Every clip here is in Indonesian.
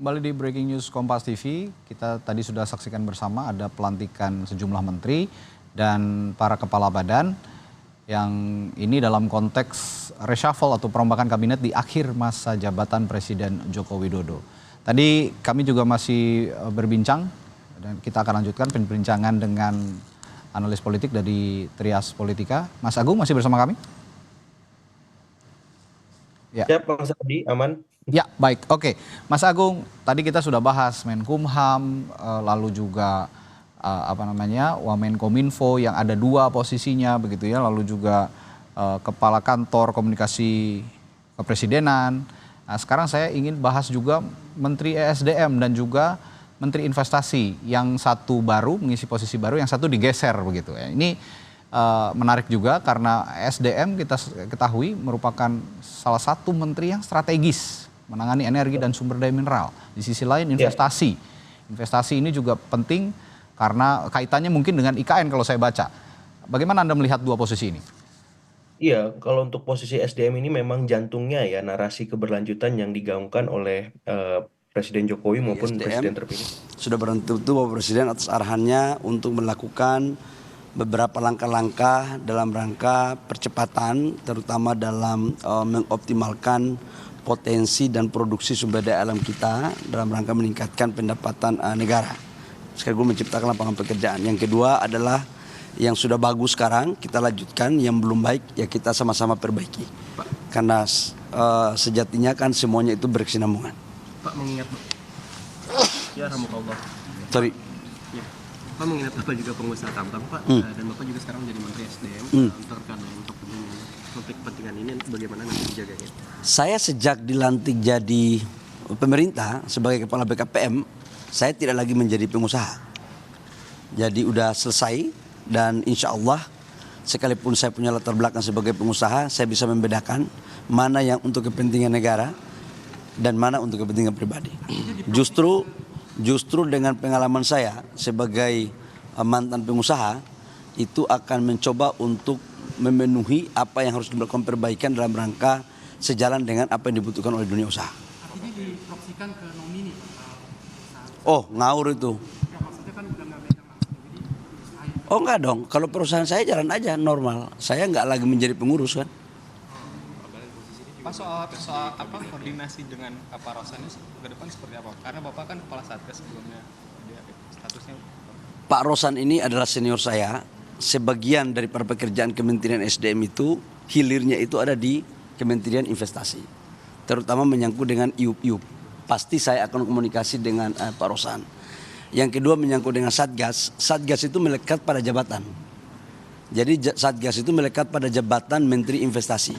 Kembali di Breaking News Kompas TV, kita tadi sudah saksikan bersama ada pelantikan sejumlah menteri dan para kepala badan yang ini dalam konteks reshuffle atau perombakan kabinet di akhir masa jabatan Presiden Joko Widodo. Tadi kami juga masih berbincang dan kita akan lanjutkan perbincangan dengan analis politik dari Trias Politika. Mas Agung masih bersama kami? Ya, Bang Sandi, aman. Ya, baik. Oke. Mas Agung, tadi kita sudah bahas Menkumham, lalu juga Wamenkominfo yang ada dua posisinya begitu ya, lalu juga Kepala Kantor Komunikasi Kepresidenan. Nah, sekarang saya ingin bahas juga Menteri ESDM dan juga Menteri Investasi, yang satu baru mengisi posisi baru, yang satu digeser begitu ya. Ini menarik juga karena ESDM kita ketahui merupakan salah satu menteri yang strategis menangani energi dan sumber daya mineral. Di sisi lain investasi. Investasi ini juga penting karena kaitannya mungkin dengan IKN kalau saya baca. Bagaimana Anda melihat dua posisi ini? Iya, kalau untuk posisi SDM ini memang jantungnya ya narasi keberlanjutan yang digaungkan oleh Presiden Jokowi maupun Presiden terpilih. Sudah bertentu Bapak Presiden atas arahannya untuk melakukan beberapa langkah-langkah dalam rangka percepatan, terutama dalam mengoptimalkan potensi dan produksi sumber daya alam kita dalam rangka meningkatkan pendapatan negara. Sekaligus menciptakan lapangan pekerjaan. Yang kedua adalah yang sudah bagus sekarang kita lanjutkan, yang belum baik ya kita sama-sama perbaiki. Pak. Karena sejatinya kan semuanya itu berkesinambungan. Pak, mengingat ya rahmatullah. Sorry. Ya. Pak, mengingat Bapak juga pengusaha tambang Pak, dan Bapak juga sekarang menjadi Menteri SDM untuk kepentingan ini bagaimana nanti dijaganya? Saya sejak dilantik jadi pemerintah sebagai kepala BKPM, saya tidak lagi menjadi pengusaha. Jadi udah selesai dan insya Allah sekalipun saya punya latar belakang sebagai pengusaha, saya bisa membedakan mana yang untuk kepentingan negara dan mana untuk kepentingan pribadi. Justru dengan pengalaman saya sebagai mantan pengusaha itu akan mencoba untuk memenuhi apa yang harus dilakukan perbaikan dalam rangka sejalan dengan apa yang dibutuhkan oleh dunia usaha. Artinya diproksikan ke nomini? Oh, ngawur itu. Ya, maksudnya kan bukan megang langsung, jadi Oh enggak dong, kalau perusahaan saya jalan aja normal. Saya enggak lagi menjadi pengurus kan. Pak, soal koordinasi dengan Pak Rosan ke depan seperti apa? Karena Bapak kan kepala Satgas sebelumnya, statusnya. Pak Rosan ini adalah senior saya. Sebagian dari pekerjaan Kementerian SDM itu hilirnya itu ada di Kementerian Investasi, terutama menyangkut dengan IUP. Pasti saya akan komunikasi dengan Pak Rosan. Yang kedua menyangkut dengan Satgas. Satgas itu melekat pada jabatan. Jadi Satgas itu melekat pada jabatan Menteri Investasi.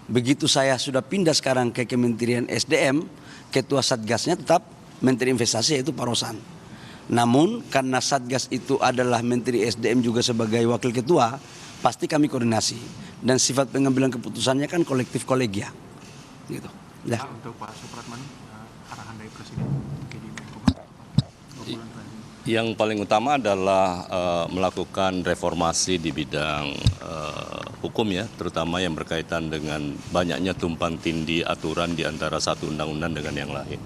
Begitu saya sudah pindah sekarang ke Kementerian SDM, ketua Satgasnya tetap Menteri Investasi yaitu Pak Rosan. Namun karena Satgas itu adalah Menteri SDM juga sebagai wakil ketua, pasti kami koordinasi. Dan sifat pengambilan keputusannya kan kolektif kolegia. Gitu. Ya. Untuk Pak Supratman, arahan dari Presiden yang paling utama adalah melakukan reformasi di bidang hukum ya, terutama yang berkaitan dengan banyaknya tumpang tindih aturan di antara satu undang-undang dengan yang lain.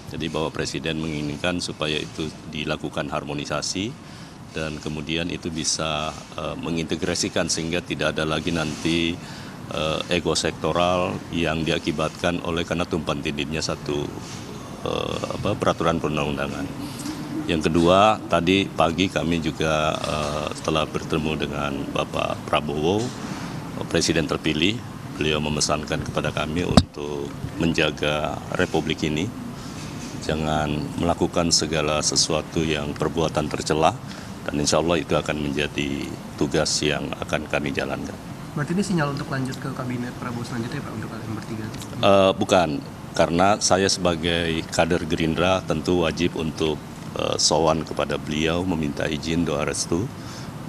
Jadi Bapak Presiden menginginkan supaya itu dilakukan harmonisasi dan kemudian itu bisa mengintegrasikan sehingga tidak ada lagi nanti ego sektoral yang diakibatkan oleh karena tumpang tindihnya satu peraturan perundang-undangan. Yang kedua, tadi pagi kami juga setelah bertemu dengan Bapak Prabowo, Presiden terpilih, beliau memesankan kepada kami untuk menjaga Republik ini. Jangan melakukan segala sesuatu yang perbuatan tercela dan insya Allah itu akan menjadi tugas yang akan kami jalankan. Berarti ini sinyal untuk lanjut ke kabinet Prabowo selanjutnya Pak untuk kalian bertiga? Bukan, karena saya sebagai kader Gerindra tentu wajib untuk sowan kepada beliau meminta izin doa restu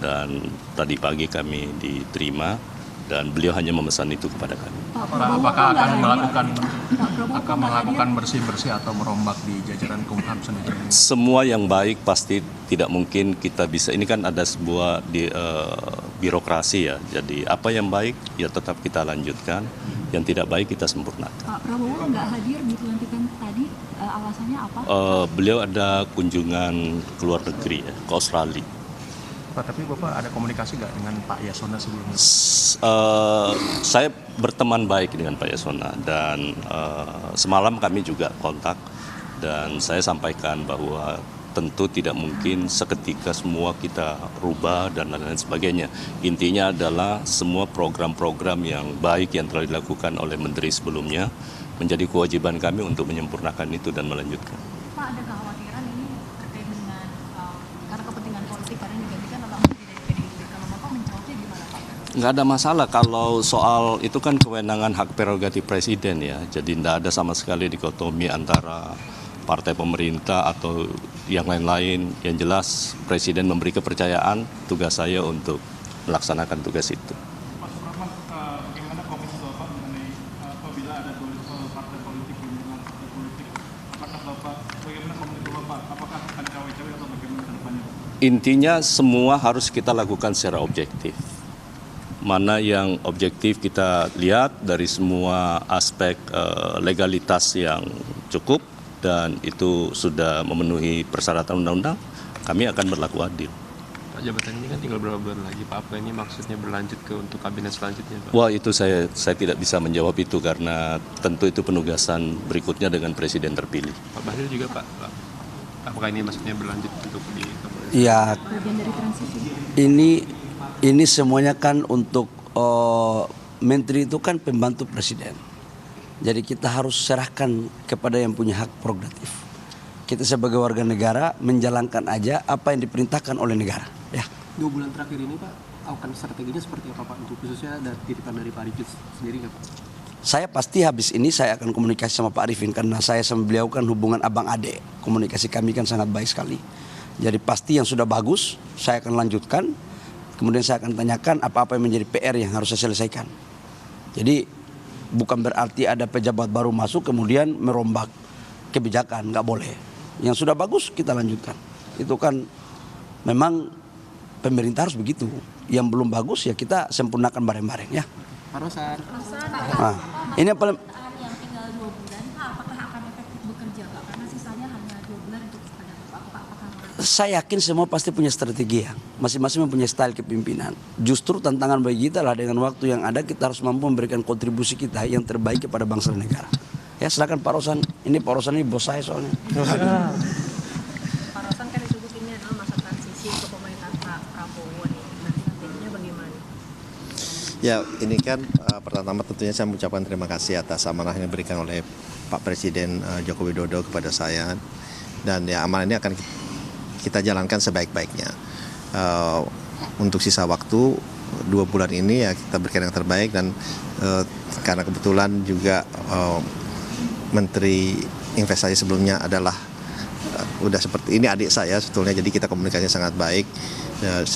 dan tadi pagi kami diterima dan beliau hanya memesan itu kepada kami. Apakah akan melakukan bersih-bersih atau merombak di jajaran Kumham sendiri? Semua yang baik pasti tidak mungkin kita bisa, ini kan ada sebuah birokrasi ya, jadi apa yang baik ya tetap kita lanjutkan, yang tidak baik kita sempurnakan. Pak Prabowo nggak hadir di pelantikan tadi, alasannya apa? Beliau ada kunjungan ke luar negeri ya, ke Australia. Pak, tapi Bapak ada komunikasi nggak dengan Pak Yasona sebelumnya? Saya berteman baik dengan Pak Yasona dan semalam kami juga kontak dan saya sampaikan bahwa tentu tidak mungkin seketika semua kita rubah dan lain-lain sebagainya. Intinya adalah semua program-program yang baik yang telah dilakukan oleh menteri sebelumnya menjadi kewajiban kami untuk menyempurnakan itu dan melanjutkan. Pak, ada kekhawatiran ini terkait dengan karena kepentingan politik karena digantikan oleh menteri dari PDIP. Kalau Bapak menjawabnya gimana, Pak? Nggak ada masalah kalau soal itu kan kewenangan hak prerogatif presiden ya. Jadi tidak ada sama sekali dikotomi antara partai pemerintah atau yang lain-lain. Yang jelas presiden memberi kepercayaan, tugas saya untuk melaksanakan tugas itu. Pak Supratman, bagaimana komisi Bapak mengenai apabila ada partai politik dengan partai politik, apakah Bapak, bagaimana komunikasi Bapak, apakah akan cawe-cawe atau bagaimana ke depannya? Intinya semua harus kita lakukan secara objektif. Mana yang objektif kita lihat dari semua aspek legalitas yang cukup dan itu sudah memenuhi persyaratan undang-undang, kami akan berlaku adil. Pak, jabatan ini kan tinggal berapa bulan lagi, Pak? Apa ini maksudnya berlanjut ke untuk kabinet selanjutnya, Pak? Wah, itu saya tidak bisa menjawab itu karena tentu itu penugasan berikutnya dengan presiden terpilih. Pak Bahlil juga, Pak. Apakah ini maksudnya berlanjut untuk di kabinet? Ya, Bagian dari transisi. ini semuanya kan untuk menteri itu kan pembantu presiden. Jadi kita harus serahkan kepada yang punya hak prerogatif. Kita sebagai warga negara menjalankan aja apa yang diperintahkan oleh negara. Ya. 2 bulan terakhir ini Pak, akan strateginya seperti apa Pak? Untuk khususnya ada titipan dari Pak Arifin sendiri nggak Pak? Saya pasti habis ini saya akan komunikasi sama Pak Arifin karena saya sama beliau kan hubungan abang ade. Komunikasi kami kan sangat baik sekali. Jadi pasti yang sudah bagus saya akan lanjutkan. Kemudian saya akan tanyakan apa-apa yang menjadi PR yang harus saya selesaikan. Jadi bukan berarti ada pejabat baru masuk kemudian merombak kebijakan, nggak boleh. Yang sudah bagus kita lanjutkan. Itu kan memang pemerintah harus begitu. Yang belum bagus ya kita sempurnakan bareng-bareng ya. Pak Rosan. Nah, ini yang paling Yang tinggal 2 bulan, Pak, apakah akan efektif bekerja, Pak? Karena sisanya hanya 2 bulan untuk pada Bapak. Apakah saya yakin semua pasti punya strategi ya. Masing-masing mempunyai style kepemimpinan. Justru tantangan bagi kita lah dengan waktu yang ada kita harus mampu memberikan kontribusi kita yang terbaik kepada bangsa dan negara. Ya silakan Pak Rosan. Ini Pak Rosan ini bos saya soalnya. Pak Rosan kan disebut ini adalah masa transisi ke pemerintahan Pak Prabowo nih. Nanti strateginya bagaimana? Ya ini kan pertama tentunya saya mengucapkan terima kasih atas amanah yang diberikan oleh Pak Presiden Joko Widodo kepada saya. Dan ya amanah ini akan kita jalankan sebaik-baiknya. Untuk sisa waktu 2 bulan ini ya kita berikan yang terbaik dan karena kebetulan juga Menteri Investasi sebelumnya adalah udah seperti ini adik saya sebetulnya, jadi kita komunikasinya sangat baik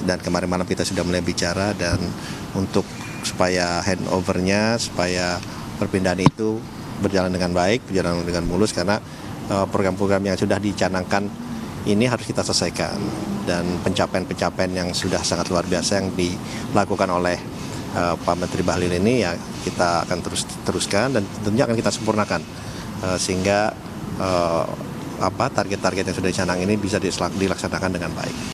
dan kemarin malam kita sudah mulai bicara dan untuk supaya handovernya, supaya perpindahan itu berjalan dengan baik, berjalan dengan mulus karena program-program yang sudah dicanangkan ini harus kita selesaikan dan pencapaian-pencapaian yang sudah sangat luar biasa yang dilakukan oleh Pak Menteri Bahlil ini ya kita akan teruskan dan tentunya akan kita sempurnakan sehingga target-target yang sudah dicanang ini bisa dilaksanakan dengan baik.